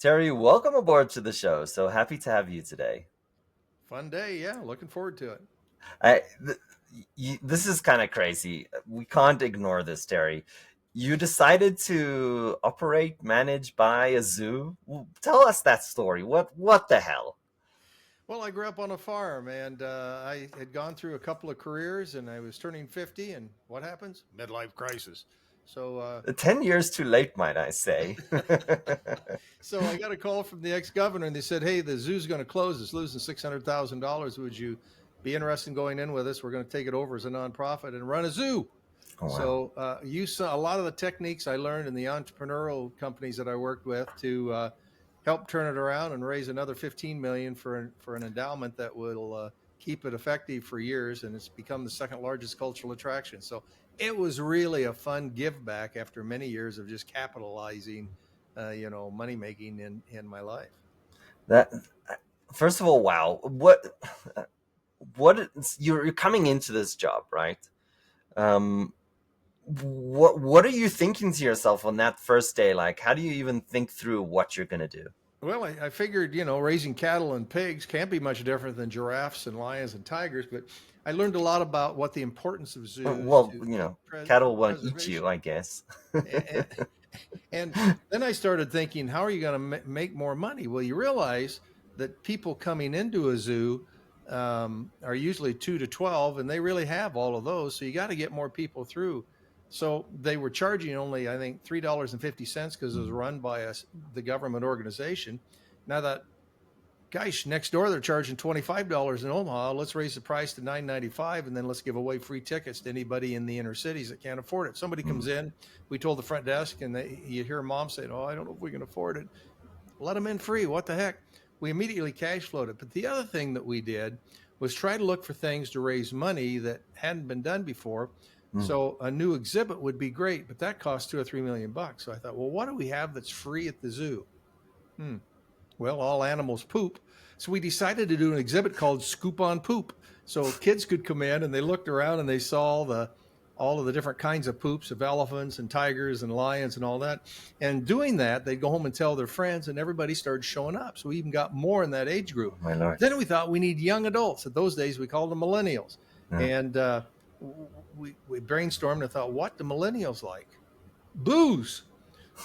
Terry, welcome aboard to the show. So happy to have you today. Fun day, yeah. Looking forward to it. I, th- this is kind of crazy. We can't ignore this, Terry. You decided to operate, manage, buy a zoo. Tell us that story. What the hell? Well, I grew up on a farm, and I had gone through a couple of careers, and I was turning 50, and what happens? Midlife crisis. So, 10 years too late, might I say? so I got a call from the ex-governor, and they said, "Hey, the zoo's going to close. It's losing $600,000. Would you be interested in going in with us? We're going to take it over as a nonprofit and run a zoo." Oh wow. So, you saw a lot of the techniques I learned in the entrepreneurial companies that I worked with to help turn it around and raise another 15 million for an endowment that will keep it effective for years, and it's become the second largest cultural attraction. So it was really a fun give back after many years of just capitalizing, money making in my life. That First of all, wow. You're coming into this job, right? Um, what are you thinking to yourself on that first day? Like, how do you even think through what you're gonna do? Well, I figured, raising cattle and pigs can't be much different than giraffes and lions and tigers, but I learned a lot about what the importance of zoos Well, to cattle won't eat you, preservation. I guess. And, and then I started thinking, how are you going to make more money? Well, you realize that people coming into a zoo are usually 2 to 12, and they really have all of those. So you got to get more people through. So they were charging only, I think, $3.50 because it was run by the government organization. Now that, gosh, next door they're charging $25 in Omaha. Let's raise the price to $9.95, and then let's give away free tickets to anybody in the inner cities that can't afford it. Somebody comes in, we told the front desk, and you hear mom saying, "Oh, I don't know if we can afford it." Let them in free. What the heck? We immediately cash flowed it. But the other thing that we did was try to look for things to raise money that hadn't been done before. Mm. So a new exhibit would be great, but that costs 2 or 3 million bucks. So I thought, well, what do we have that's free at the zoo? Hmm. Well, all animals poop. So we decided to do an exhibit called Scoop on Poop. So kids could come in and they looked around and they saw all of the different kinds of poops of elephants and tigers and lions and all that. And doing that, they'd go home and tell their friends, and everybody started showing up. So we even got more in that age group. Oh, my lord. Then we thought we need young adults. At those days, we called them millennials. Yeah. And we brainstormed and thought, what do millennials like? Booze.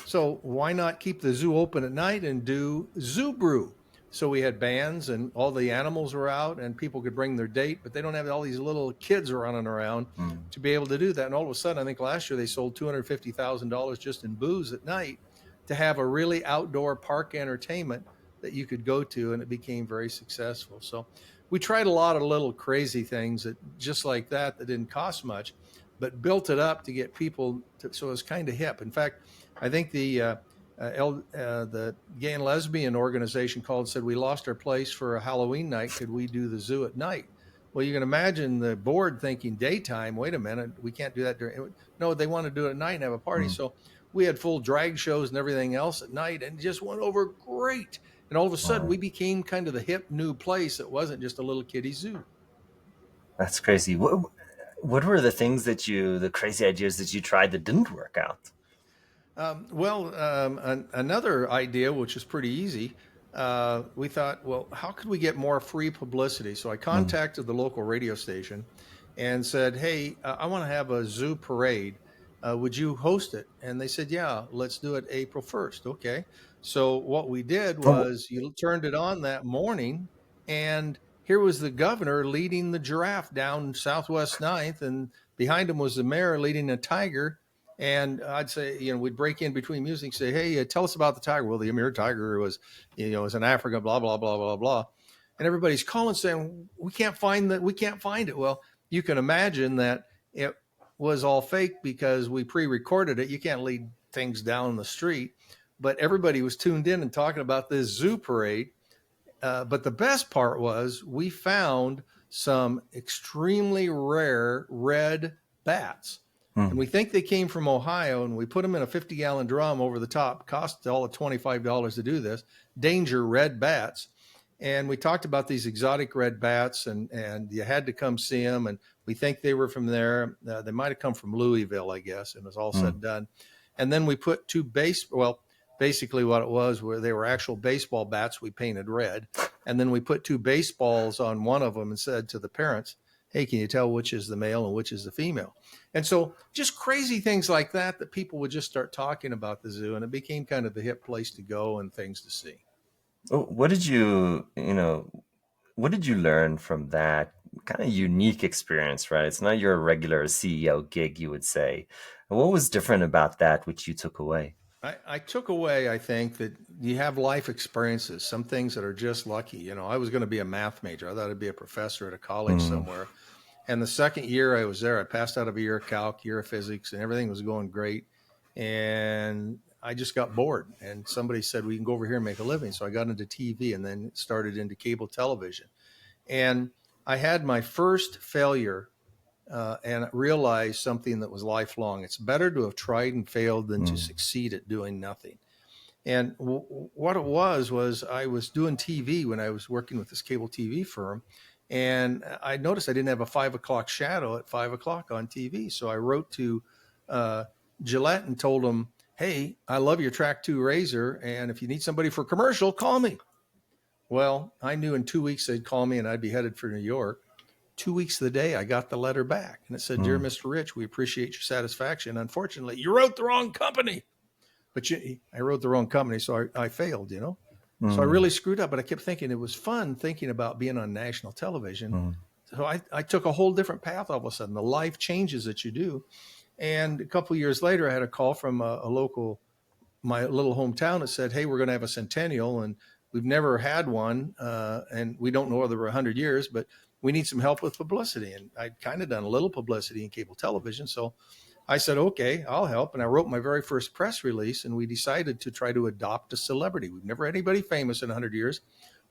So why not keep the zoo open at night and do zoo brew? So we had bands and all the animals were out and people could bring their date, but they don't have all these little kids running around Mm. to be able to do that. And all of a sudden, I think last year they sold $250,000 just in booze at night to have a really outdoor park entertainment that you could go to, and it became very successful. So we tried a lot of little crazy things that just like that didn't cost much, but built it up to get people to, so it was kind of hip. In fact, I think the gay and lesbian organization called and said, we lost our place for a Halloween night. Could we do the zoo at night? Well, you can imagine the board thinking daytime. Wait a minute, we can't do that during. No, they want to do it at night and have a party. Mm. So we had full drag shows and everything else at night, and it just went over great. And all of a sudden, Wow. we became kind of the hip new place. It wasn't just a little kiddie zoo. That's crazy. What were the crazy ideas that you tried that didn't work out? Another idea, which is pretty easy, we thought, well, how could we get more free publicity? So I Mm. contacted the local radio station and said, hey, I want to have a zoo parade. Would you host it? And they said, yeah, let's do it April 1st. Okay. So what we did Oh, was you turned it on that morning, and here was the governor leading the giraffe down Southwest Ninth, and behind him was the mayor leading a tiger. And I'd say, we'd break in between music, say, hey, tell us about the tiger. Well, the Amir tiger was in Africa, blah, blah, blah, blah, blah. And everybody's calling saying, we can't find that. We can't find it. Well, you can imagine that it was all fake because we pre-recorded it. You can't lead things down the street, but everybody was tuned in and talking about this zoo parade. But the best part was we found some extremely rare red bats. And mm. we think they came from Ohio, and we put them in a 50-gallon drum over the top. Cost all of $25 to do this. Danger red bats. And we talked about these exotic red bats, and you had to come see them. And we think they were from there. They might have come from Louisville, I guess, and it was all said Mm. and done. And then we put two base, well, basically what it was, where they were actual baseball bats we painted red, and then we put two baseballs on one of them and said to the parents, hey, can you tell which is the male and which is the female? And so just crazy things like that, that people would just start talking about the zoo, and it became kind of the hip place to go and things to see. What did what did you learn from that kind of unique experience, right? It's not your regular CEO gig, you would say. What was different about that which you took away? I took away, I think, that you have life experiences, some things that are just lucky. You know, I was going to be a math major. I thought I'd be a professor at a college Mm, somewhere. And the second year I was there, I passed out of a year of calc, year of physics, and everything was going great. And I just got bored. And somebody said, we can go over here and make a living. So I got into TV and then started into cable television. And I had my first failure and realized something that was lifelong. It's better to have tried and failed than to mm, succeed at doing nothing. And what it was I was doing TV when I was working with this cable TV firm. And I noticed I didn't have a 5 o'clock shadow at 5 o'clock on TV. So I wrote to uh, Gillette and told them, hey, I love your Track 2 razor. And if you need somebody for a commercial, call me. Well, I knew in 2 weeks they'd call me and I'd be headed for New York. 2 weeks of the day, I got the letter back and it said, dear mm, Mr. Rich, we appreciate your satisfaction. Unfortunately, you wrote the wrong company. But I wrote the wrong company, so I failed, you know? So I mm, really screwed up, but I kept thinking it was fun thinking about being on national television. mm, So I took a whole different path all of a sudden, the life changes that you do. And a couple of years later, I had a call from a local, my little hometown that said, hey, we're going to have a centennial and we've never had one. And we don't know whether we're 100 years, but we need some help with publicity. And I'd kind of done a little publicity in cable television. So I said, okay, I'll help. And I wrote my very first press release, and we decided to try to adopt a celebrity. We've never had anybody famous in 100 years.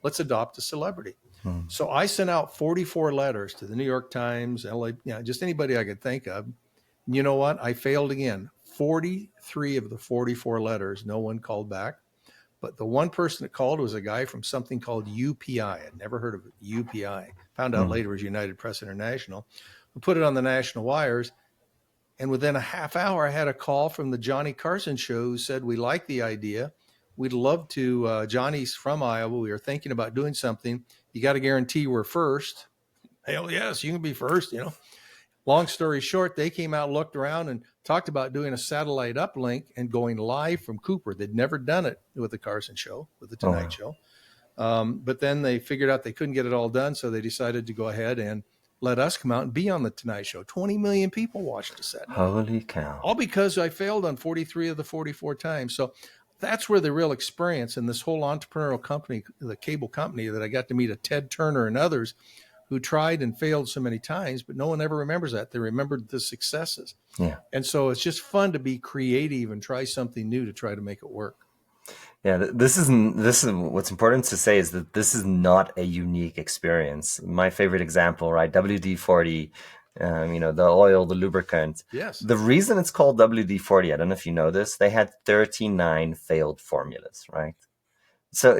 Let's adopt a celebrity. mm. So I sent out 44 letters to the New York Times, LA, just anybody I could think of. You know what? I failed again. 43 of the 44 letters, no one called back. But the one person that called was a guy from something called UPI. I'd never heard of it, UPI. Found out Mm. later it was United Press International. We put it on the national wires. And within a half hour, I had a call from the Johnny Carson show who said, we like the idea. We'd love to. Johnny's from Iowa. We are thinking about doing something. You got to guarantee we're first. Hell yes, you can be first, you know. Long story short, they came out, looked around, and talked about doing a satellite uplink and going live from Cooper. They'd never done it with the Carson show, with the Oh, Tonight wow. Show. But then they figured out they couldn't get it all done, so they decided to go ahead and let us come out and be on the Tonight Show. 20 million people watched us that night, Holy cow. all because I failed on 43 of the 44 times. So that's where the real experience in this whole entrepreneurial company, the cable company, that I got to meet a Ted Turner and others who tried and failed so many times, but no one ever remembers that. They remembered the successes. Yeah. And so it's just fun to be creative and try something new to try to make it work. Yeah, this is what's important to say is that this is not a unique experience. My favorite example, right? WD-40, the oil, the lubricant. Yes. The reason it's called WD-40, I don't know if you know this, they had 39 failed formulas, right? So,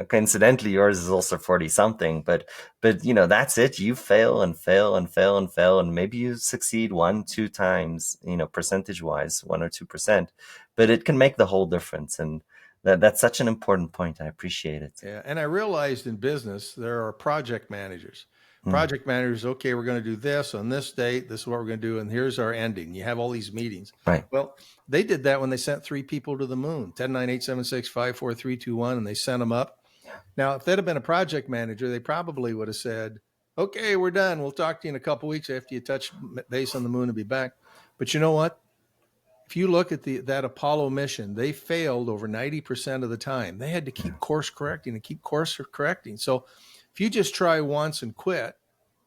coincidentally, yours is also 40 something, but, that's it. You fail and fail and fail and fail. And maybe you succeed one, two times, percentage wise, 1 or 2%, but it can make the whole difference. And that's such an important point. I appreciate it. Yeah. And I realized in business, there are project managers. Mm, Project managers, okay, we're going to do this on this date. This is what we're going to do. And here's our ending. You have all these meetings. right. Well, they did that when they sent three people to the moon 10, 9, 8, 7, 6, 5, 4, 3, 2, 1, and they sent them up. Now, if they'd have been a project manager, they probably would have said, okay, we're done. We'll talk to you in a couple of weeks after you touch base on the moon and be back. But you know what? If you look at that Apollo mission, they failed over 90% of the time. They had to Yeah. keep course correcting and keep course correcting. So if you just try once and quit,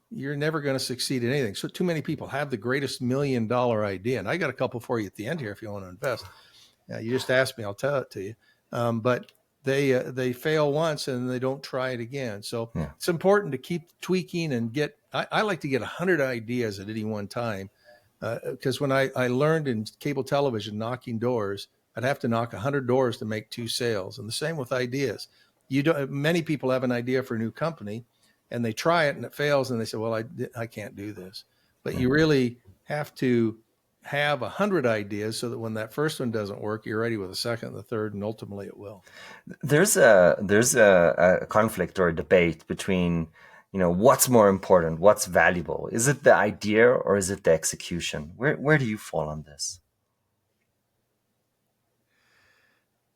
you're never going to succeed in anything. So too many people have the greatest $1 million idea. And I got a couple for you at the end here if you want to invest. You just ask me, I'll tell it to you. But they fail once and they don't try it again. So Yeah. it's important to keep tweaking and get. I like to get 100 ideas at any one time, because when I learned in cable television knocking doors, I'd have to knock 100 doors to make 2 sales, and the same with ideas. You don't. Many people have an idea for a new company, and they try it and it fails, and they say, "Well, I can't do this." But Yeah. you really have to have 100 ideas so that when that first one doesn't work, you're ready with the second, the third, and ultimately it will. There's a conflict or a debate between, what's more important, what's valuable. Is it the idea or is it the execution? Where do you fall on this?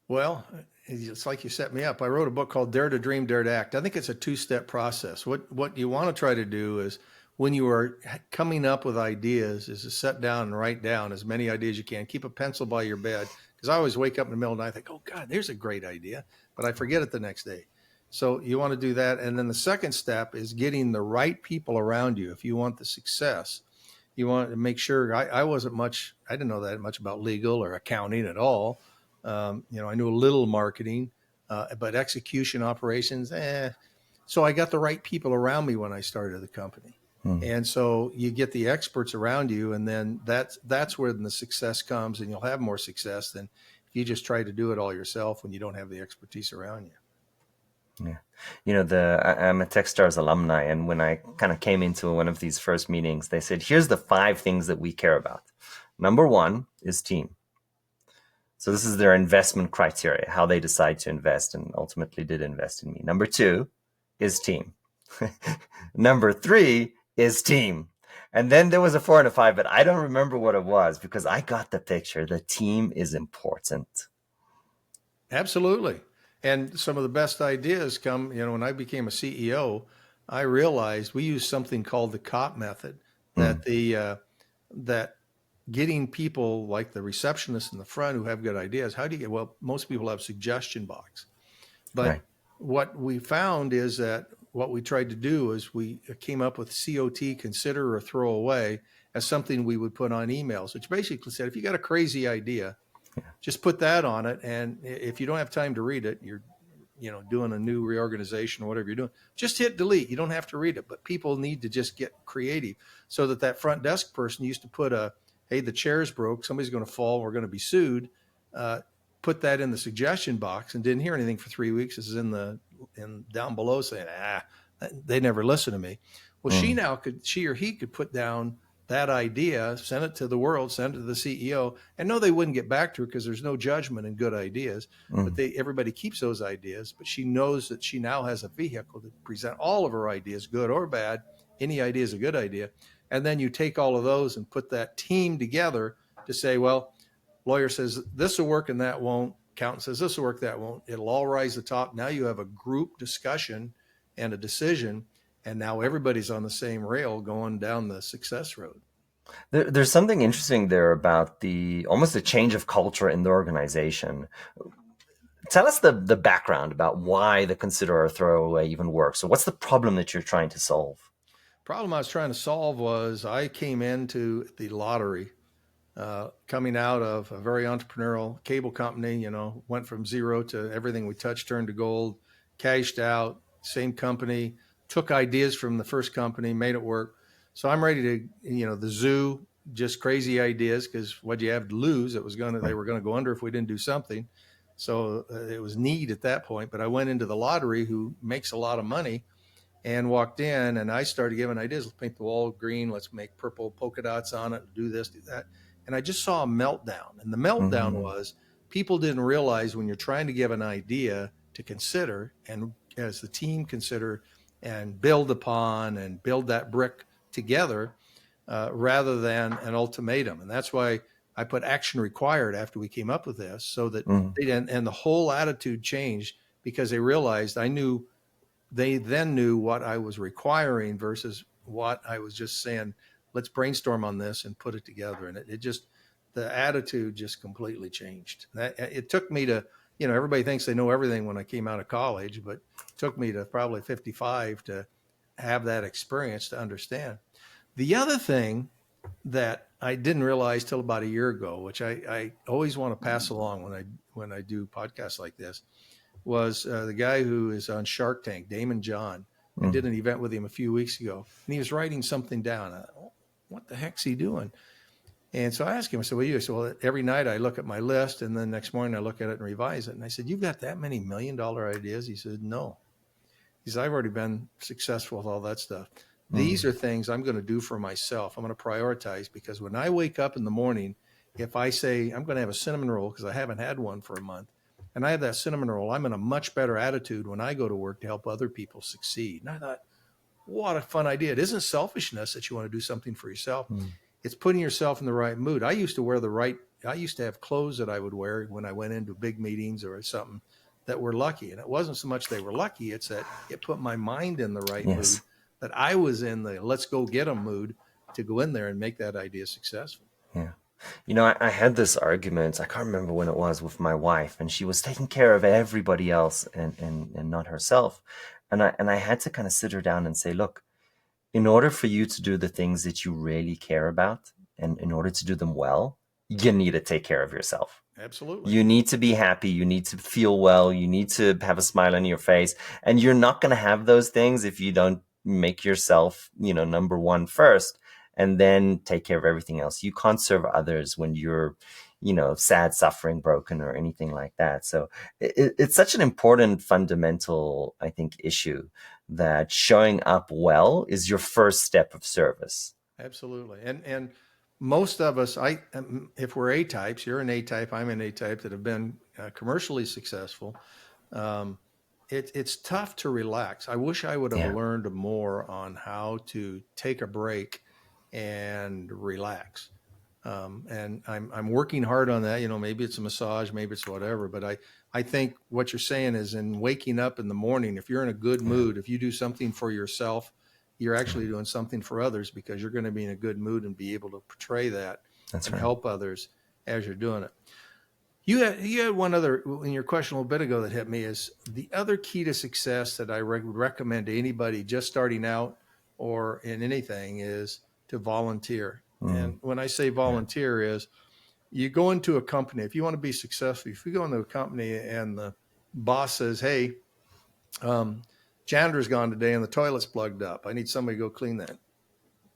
Well, it's like you set me up. I wrote a book called Dare to Dream, Dare to Act. I think it's a two-step process. What you want to try to do is when you are coming up with ideas is to sit down and write down as many ideas as you can. Keep a pencil by your bed because I always wake up in the middle of the night and think, oh God, there's a great idea, but I forget it the next day. So you want to do that. And then the second step is getting the right people around you if you want the success. You want to make sure I wasn't much, I didn't know that much about legal or accounting at all. I knew a little marketing, but execution operations, So I got the right people around me when I started the company. Hmm. And so you get the experts around you, and then that's where the success comes, and you'll have more success than if you just try to do it all yourself when you don't have the expertise around you. Yeah. I'm a Techstars alumni, and when I kind of came into one of these first meetings, they said, here's the 5 things that we care about. Number one is team. So this is their investment criteria, how they decide to invest and ultimately did invest in me. Number two is team. Number three is team. And then there was a 4 and a 5, but I don't remember what it was because I got the picture. The team is important. Absolutely. And some of the best ideas come, when I became a CEO, I realized we use something called the COP method Mm, that that getting people like the receptionist in the front who have good ideas. How do you get, well, most people have suggestion box, right. but what we found is that what we tried to do is we came up with COT, consider or throw away, as something we would put on emails, which basically said, if you got a crazy idea, just put that on it. And if you don't have time to read it, you're, doing a new reorganization or whatever you're doing, just hit delete. You don't have to read it, but people need to just get creative so that front desk person used to put hey, the chair's broke. Somebody's going to fall. We're going to be sued. Uh, Put that in the suggestion box and didn't hear anything for 3 weeks. This is in down below saying, they never listen to me. Well, Mm, she or he could put down that idea, send it to the world, send it to the CEO, and no, they wouldn't get back to her because there's no judgment in good ideas. But mm, everybody keeps those ideas. But she knows that she now has a vehicle to present all of her ideas, good or bad. Any idea is a good idea, and then you take all of those and put that team together to say, well, lawyer says this will work and that won't. Accountant says this will work, that won't. It'll all rise to the top. Now you have a group discussion and a decision, and now everybody's on the same rail going down the success road. there's something interesting there about the almost a change of culture in the organization. Tell us the background about why the consider or throwaway even works. So what's the problem that you're trying to solve? Problem I was trying to solve was I came into the lottery coming out of a very entrepreneurial cable company, went from zero to everything we touched turned to gold, cashed out, same company, took ideas from the first company, made it work. So I'm ready to, the zoo, just crazy ideas because what you have to lose, they Right. were going to go under if we didn't do something. So it was need at that point. But I went into the lottery, who makes a lot of money, and walked in, and I started giving ideas. Let's paint the wall green. Let's make purple polka dots on it. Do this, do that. And I just saw a meltdown. And the meltdown Mm, was people didn't realize when you're trying to give an idea to consider, and as the team consider and build upon and build that brick together, rather than an ultimatum. And that's why I put action required after we came up with this, so that mm, and the whole attitude changed because they realized they then knew what I was requiring versus what I was just saying, let's brainstorm on this and put it together. And it just, the attitude just completely changed. It took me to, everybody thinks they know everything when I came out of college, but it took me to probably 55 to have that experience to understand. The other thing that I didn't realize till about a year ago, which I always want to pass along when I do podcasts like this, was the guy who is on Shark Tank, Damon John. I mm, did an event with him a few weeks ago, and he was writing something down. What the heck's he doing? And so I asked him, I said, well, you? I said, well, every night I look at my list, and then next morning I look at it and revise it. And I said, you've got that many $1 million ideas? He said, no. He said, I've already been successful with all that stuff. These are things I'm going to do for myself. I'm going to prioritize because when I wake up in the morning, if I say I'm going to have a cinnamon roll because I haven't had one for a month, and I have that cinnamon roll, I'm in a much better attitude when I go to work to help other people succeed. And I thought, what a fun idea. It isn't selfishness that you want to do something for yourself. Mm. It's putting yourself in the right mood. I used to have clothes that I would wear when I went into big meetings or something that were lucky. And it wasn't so much they were lucky, it's that it put my mind in the right mood, Yes. that I was in the let's go get them mood to go in there and make that idea successful. Yeah. I had this argument, I can't remember when it was, with my wife, and she was taking care of everybody else and not herself. And I had to kind of sit her down and say, look, in order for you to do the things that you really care about, and in order to do them well, you need to take care of yourself. Absolutely. You need to be happy. You need to feel well. You need to have a smile on your face. And you're not going to have those things if you don't make yourself, number one first, and then take care of everything else. You can't serve others when you're, sad, suffering, broken, or anything like that. So it's such an important fundamental, I think, issue that showing up well is your first step of service. Absolutely. And most of us, if we're A types, you're an A type, I'm an A type that have been commercially successful. Um, it's tough to relax. I wish I would have Yeah. learned more on how to take a break and relax. And I'm working hard on that. Maybe it's a massage, maybe it's whatever. But I think what you're saying is in waking up in the morning, if you're in a good Yeah. mood, if you do something for yourself, you're Yeah. actually doing something for others because you're going to be in a good mood and be able to portray that That's and right. help others as you're doing it. You had one other in your question a little bit ago that hit me is the other key to success that I would recommend to anybody just starting out or in anything is to volunteer. Mm. And when I say Yeah. volunteer is you go into a company, if you want to be successful, if you go into a company and the boss says, hey, um, janitor's gone today and the toilet's plugged up. I need somebody to go clean that.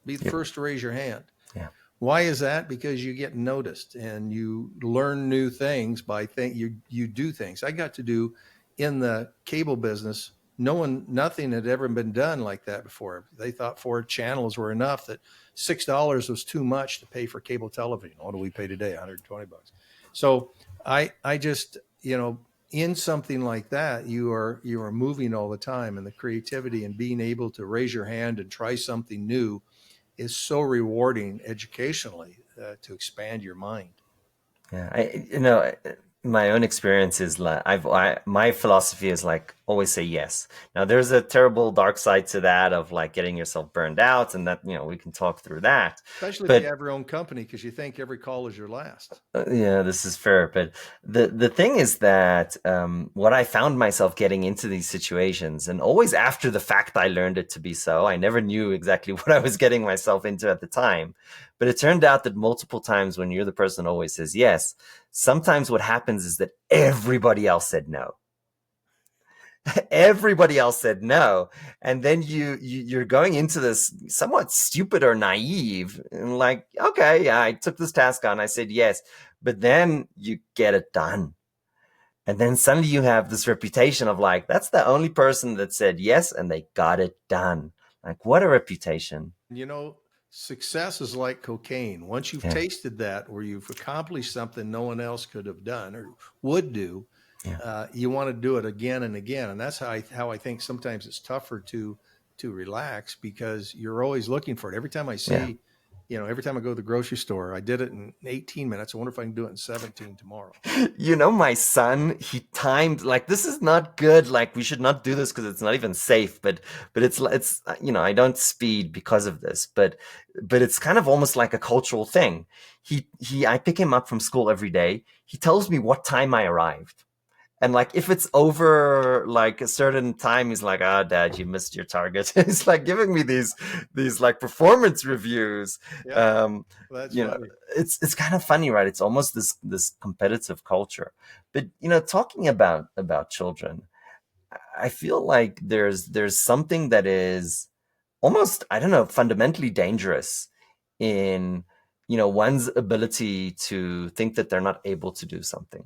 Be the Yep. first to raise your hand. Yeah. Why is that? Because you get noticed and you learn new things by you do things. I got to do in the cable business. Nothing had ever been done like that before. They thought 4 channels were enough. That $6 was too much to pay for cable television. What do we pay today? $120. So I just in something like that, you are moving all the time, and the creativity and being able to raise your hand and try something new is so rewarding educationally to expand your mind. Yeah, my own experience is like my philosophy is like always say yes. Now there's a terrible dark side to that of like getting yourself burned out, and that we can talk through that. Especially if you But have your own company because you think every call is your last. yeah, this is fair. But the thing is that what I found myself getting into these situations, and always after the fact, I learned it to be so. I never knew exactly what I was getting myself into at the time, but it turned out that multiple times when you're the person who always says yes, sometimes what happens is that everybody else said no. Everybody else said no, and then you're going into this somewhat stupid or naive, and like, okay, yeah, I took this task on, I said yes, but then you get it done, and then suddenly you have this reputation of like, that's the only person that said yes and they got it done. Like, what a reputation. You know, success is like cocaine. Once you've Yeah. tasted that, where you've accomplished something no one else could have done or would do, Yeah. you want to do it again and again. And that's how I think sometimes it's tougher to relax because you're always looking for it. Yeah. Every time I go to the grocery store, I did it in 18 minutes. I wonder if I can do it in 17 tomorrow. My son, he timed like, this is not good. Like, we should not do this because it's not even safe. But it's I don't speed because of this. But it's kind of almost like a cultural thing. I pick him up from school every day. He tells me what time I arrived. And like, if it's over like a certain time, he's like, "Ah, Dad, you missed your target." He's like giving me these like performance reviews. Yeah, Um, that's you know, funny. it's kind of funny, right? It's almost this competitive culture. But talking about children, I feel like there's something that is almost, I don't know, fundamentally dangerous in one's ability to think that they're not able to do something,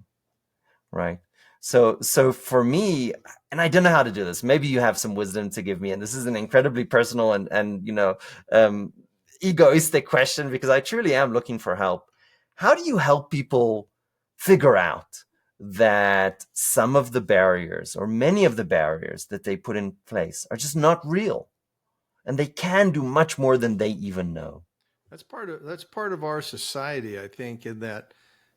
right? So for me, and I don't know how to do this. Maybe you have some wisdom to give me, and this is an incredibly personal and um, egoistic question because I truly am looking for help. How do you help people figure out that some of the barriers or many of the barriers that they put in place are just not real, and they can do much more than they even know? That's part of our society, I think, in that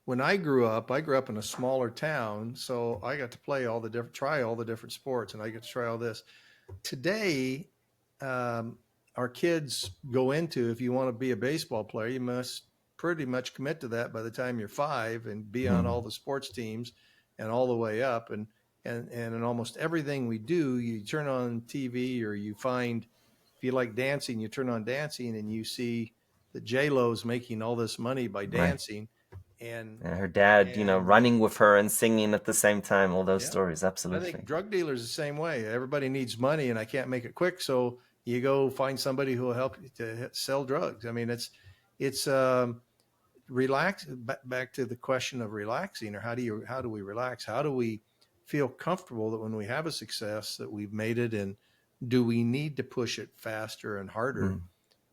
when I grew up in a smaller town, so I got to try all the different sports, and I get to try all this. Today, um, our kids go into, if you want to be a baseball player, you must pretty much commit to that by the time you're 5 and be on all Mm, the sports teams and all the way up. And in almost everything we do, you turn on TV or you find, if you like dancing, you turn on dancing and you see that J Lo's making all this money by right. dancing. And, And her dad, and running with her and singing at the same time, all those yeah, stories. I think Absolutely. drug dealers the same way. Everybody needs money, and I can't make it quick, so you go find somebody who will help you to sell drugs. I mean, it's relax. Back to the question of relaxing, or how do we relax? How do we feel comfortable that when we have a success that we've made it, and do we need to push it faster and harder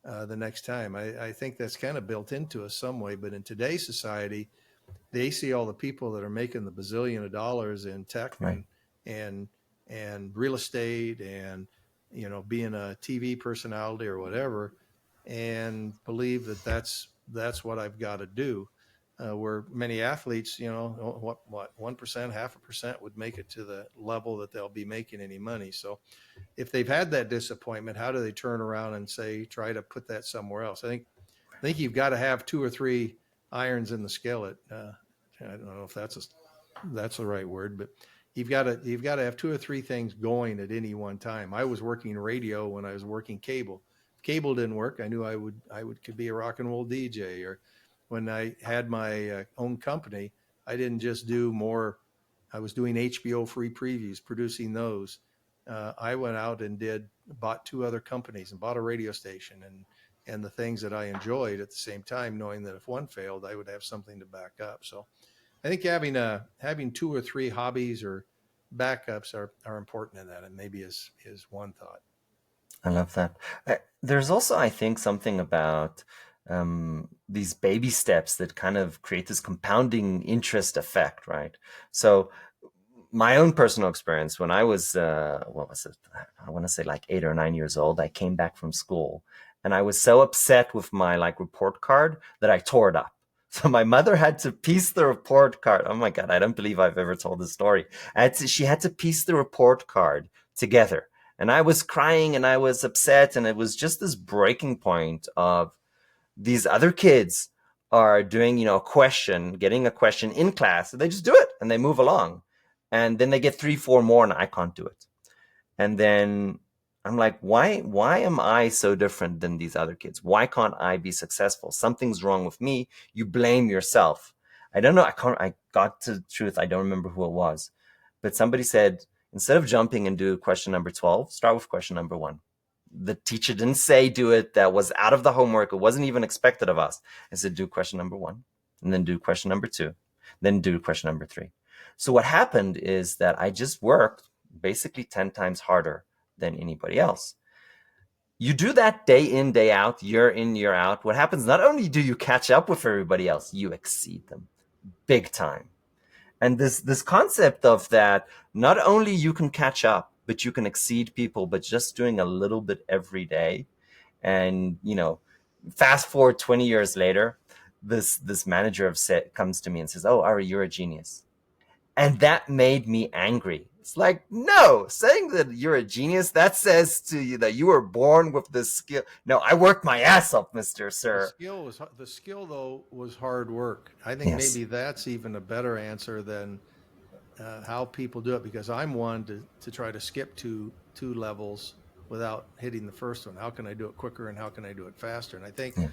Mm, the next time? I think that's kind of built into us some way, but in today's society they see all the people that are making the bazillion of dollars in tech right. and and real estate and being a TV personality or whatever, and believe that that's what I've got to do. Where many athletes, what 1%, half a percent would make it to the level that they'll be making any money. So if they've had that disappointment, how do they turn around and say try to put that somewhere else? I think you've got to have two or three irons in the skillet. I don't know if that's the right word, but you've got to have two or three things going at any one time. I was working radio when I was working cable. If cable didn't work, I knew I would could be a rock and roll DJ. Or when I had my own company, I didn't just do more. I was doing HBO free previews, producing those. I went out and bought two other companies and bought a radio station and the things that I enjoyed at the same time, knowing that if one failed, I would have something to back up. So I think having two or three hobbies or backups are important in that, and maybe is one thought. I love that. There's also, I think, something about these baby steps that kind of create this compounding interest effect, right? So, my own personal experience when I was, what was it? I want to say like 8 or 9 years old, I came back from school and I was so upset with my like report card that I tore it up. So my mother had to piece the report card. Oh my God, I don't believe I've ever told this story. She had to piece the report card together. And I was crying and I was upset. And it was just this breaking point of these other kids are doing, a question, getting a question in class. So they just do it and they move along. And then they get three, four more, and I can't do it. And then I'm like, why am I so different than these other kids? Why can't I be successful? Something's wrong with me. You blame yourself. I don't know. I got to the truth. I don't remember who it was. But somebody said, instead of jumping and do question number 12, start with question number 1. The teacher didn't say do it. That was out of the homework. It wasn't even expected of us. I said, do question number 1, and then do question number 2, then do question number 3. So what happened is that I just worked basically 10 times harder than anybody else. You do that day in, day out, year in, year out. What happens? Not only do you catch up with everybody else, you exceed them big time. And this concept of that, not only you can catch up, but you can exceed people, but just doing a little bit every day. And fast forward 20 years later, this manager of set comes to me and says, "Oh, Ari, you're a genius." And that made me angry. It's like, no, saying that you're a genius, that says to you that you were born with this skill. No, I worked my ass off, Mr. Sir. The skill though was hard work. I think Yes. maybe that's even a better answer than how people do it, because I'm one to try to skip two levels without hitting the first one. How can I do it quicker and how can I do it faster? And I think Yeah.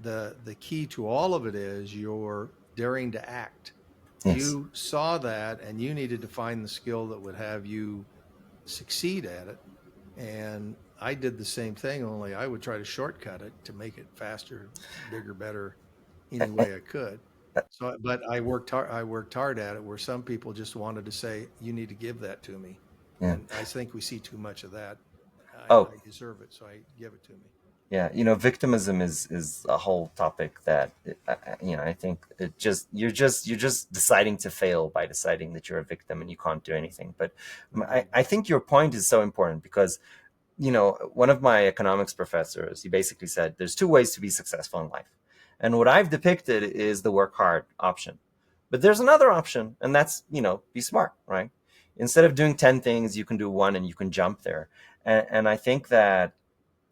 the key to all of it is you're daring to act. Yes. You saw that and you needed to find the skill that would have you succeed at it. And I did the same thing, only I would try to shortcut it to make it faster, bigger, better, any way I could. So, but I worked hard. I worked hard at it. Where some people just wanted to say, "You need to give that to me," Yeah. and I think we see too much of that. Oh, I deserve it, so I give it to me. yeah. Victimism is a whole topic that I think you're just deciding to fail by deciding that you're a victim and you can't do anything. But Agreed. I think your point is so important because one of my economics professors, he basically said there's two ways to be successful in life. And what I've depicted is the work hard option. But there's another option, and that's, be smart, right? Instead of doing 10 things, you can do one and you can jump there. And I think that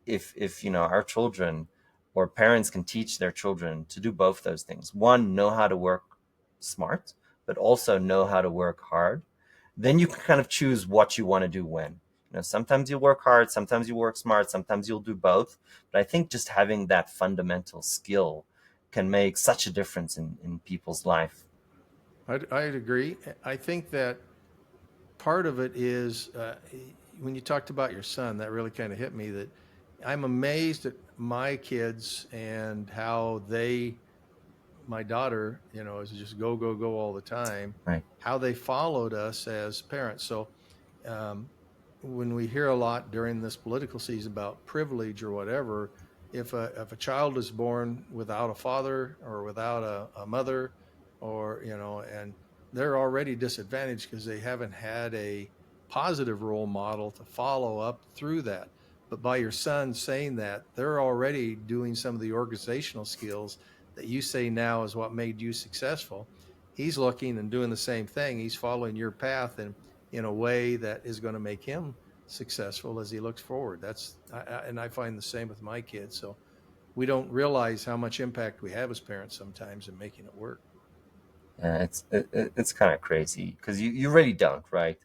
if our children or parents can teach their children to do both those things, one, know how to work smart, but also know how to work hard, then you can kind of choose what you want to do when. Sometimes you'll work hard, sometimes you work smart, sometimes you'll do both. But I think just having that fundamental skill can make such a difference in people's life. I'd agree. I think that part of it is when you talked about your son, that really kind of hit me. That I'm amazed at my kids and how they, my daughter, is just go go go all the time. Right. How they followed us as parents. So um, when we hear a lot during this political season about privilege or whatever, if a child is born without a father or without a mother, or and they're already disadvantaged because they haven't had a positive role model to follow up through that. But by your son saying that, they're already doing some of the organizational skills that you say now is what made you successful. He's looking and doing the same thing. He's following your path and in a way that is going to make him successful as he looks forward. And I find the same with my kids. So we don't realize how much impact we have as parents sometimes in making it work. It's kind of crazy because you really don't, right?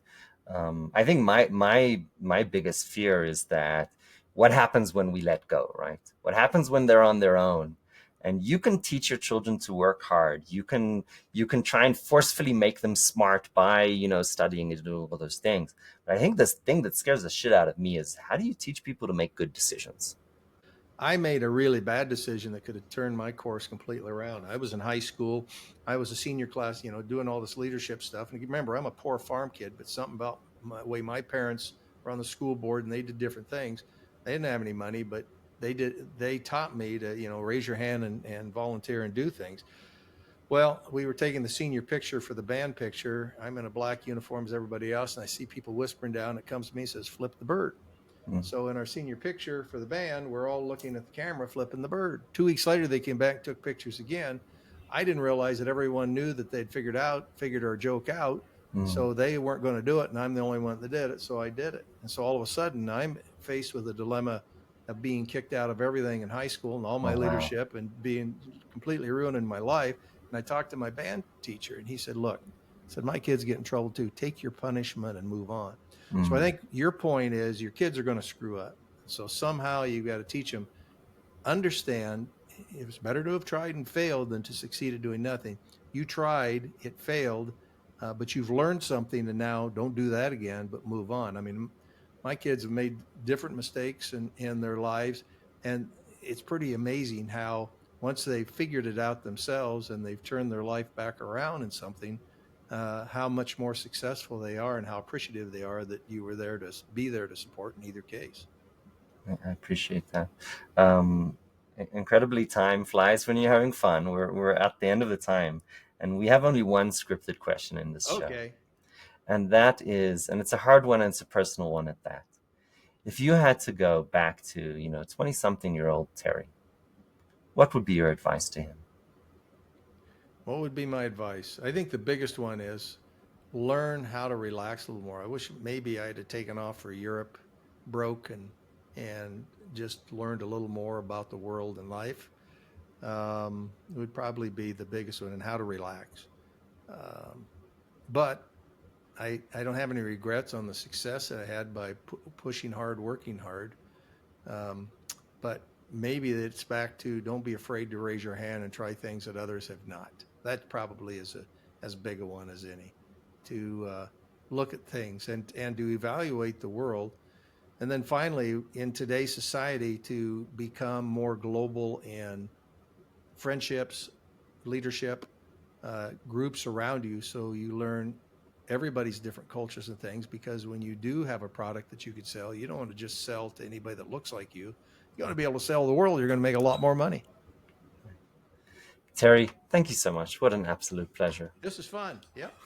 I think my biggest fear is that what happens when we let go, right? What happens when they're on their own? And you can teach your children to work hard. You can try and forcefully make them smart by studying and doing all those things. But I think this thing that scares the shit out of me is how do you teach people to make good decisions? I made a really bad decision that could have turned my course completely around. I was in high school. I was a senior class, doing all this leadership stuff. And remember, I'm a poor farm kid, but something about my way my parents were on the school board and they did different things. They didn't have any money, but they taught me to, raise your hand and volunteer and do things. Well, we were taking the senior picture for the band picture. I'm in a black uniform as everybody else, and I see people whispering down. It comes to me and says, "Flip the bird." Mm. So in our senior picture for the band, we're all looking at the camera, flipping the bird. 2 weeks later, they came back, took pictures again. I didn't realize that everyone knew that they'd figured our joke out. Mm. So they weren't going to do it, and I'm the only one that did it. So I did it. And so all of a sudden, I'm faced with a dilemma of being kicked out of everything in high school and all Oh my wow. leadership and being completely ruining my life. And I talked to my band teacher, and he said, "Look," said, "my kids get in trouble too. Take your punishment and move on." So I Mm. think your point is your kids are going to screw up. So somehow you've got to teach them, understand it's better to have tried and failed than to succeed at doing nothing. You tried, it failed, but you've learned something, and now don't do that again, but move on. I mean, my kids have made different mistakes in their lives, and it's pretty amazing how once they've figured it out themselves and they've turned their life back around in something, how much more successful they are and how appreciative they are that you were there to be there to support in either case. I appreciate that. Um, Incredibly, time flies when you're having fun. We're at the end of the time, and we have only one scripted question in this show, Okay. and that is, and it's a hard one and it's a personal one at that. If you had to go back to, 20-something-year-old Terry, what would be your advice to him? What would be my advice? I think the biggest one is learn how to relax a little more. I wish maybe I had taken off for Europe, broke, and just learned a little more about the world and life. It would probably be the biggest one, and how to relax. Um, but I don't have any regrets on the success that I had by pushing hard, working hard. Um, but maybe it's back to don't be afraid to raise your hand and try things that others have not. That probably is as big a one as any. To look at things and to evaluate the world, and then finally, in today's society, to become more global in friendships, leadership. groups around you, so you learn everybody's different cultures and things. Because when you do have a product that you could sell, you don't want to just sell to anybody that looks like you. You want to be able to sell the world. You're going to make a lot more money. Terry, thank you so much. What an absolute pleasure. This is fun. Yep.